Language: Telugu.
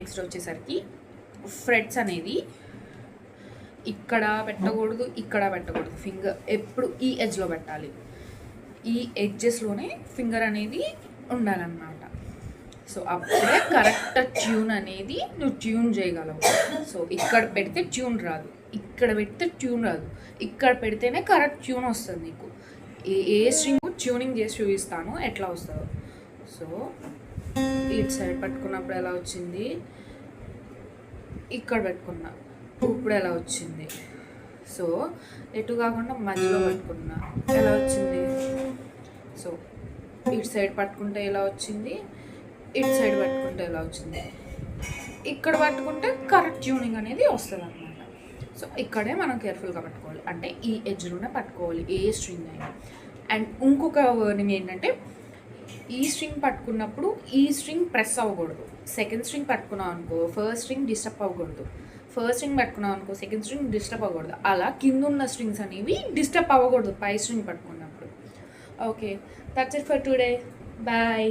నెక్స్ట్ వచ్చేసరికి ఫ్రెడ్స్ అనేది ఇక్కడ పెట్టకూడదు, ఇక్కడ పెట్టకూడదు. ఫింగర్ ఎప్పుడు ఈ ఎడ్జ్లో పెట్టాలి. ఈ ఎడ్జెస్లోనే ఫింగర్ అనేది ఉండాలన్నమాట. సో అప్పుడే కరెక్ట్ ట్యూన్ అనేది నువ్వు ట్యూన్ చేయగలవు. సో ఇక్కడ పెడితే ట్యూన్ రాదు, ఇక్కడ పెడితే ట్యూన్ రాదు, ఇక్కడ పెడితేనే కరెక్ట్ ట్యూన్ వస్తుంది నీకు. ఏ స్ట్రింగ్ ట్యూనింగ్ చేసి చూపిస్తాను ఎట్లా వస్తుందో. సో ఇటు సైడ్ పట్టుకున్నప్పుడు ఎలా వచ్చింది, ఇక్కడ పెట్టుకున్నా ఇప్పుడు ఎలా వచ్చింది. సో ఎటు కాకుండా మధ్యలో పట్టుకున్నా ఎలా వచ్చింది. సో ఇటు సైడ్ పట్టుకుంటే ఎలా వచ్చింది, ఇటు సైడ్ పట్టుకుంటే ఎలా వచ్చింది. ఇక్కడ పట్టుకుంటే కరెక్ట్ ట్యూనింగ్ అనేది వస్తుంది అనమాట. సో ఇక్కడే మనం కేర్ఫుల్గా పట్టుకోవాలి, అంటే ఈ ఎడ్జ్లోనే పట్టుకోవాలి ఏ స్ట్రింగ్ అయినా. అండ్ ఇంకొక వర్నింగ్ ఏంటంటే, ఈ స్ట్రింగ్ పట్టుకున్నప్పుడు ఈ స్ట్రింగ్ ప్రెస్ అవ్వకూడదు. సెకండ్ స్ట్రింగ్ పట్టుకున్నాం అనుకో ఫస్ట్ స్ట్రింగ్ డిస్టర్బ్ అవ్వకూడదు, ఫస్ట్ స్ట్రింగ్ పట్టుకున్నాం అనుకో సెకండ్ స్ట్రింగ్ డిస్టర్బ్ అవ్వకూడదు. అలా కింద ఉన్న స్ట్రింగ్స్ అనేవి డిస్టర్బ్ అవ్వకూడదు పై స్ట్రింగ్ పట్టుకున్నప్పుడు. Okay, that's it for today. Bye.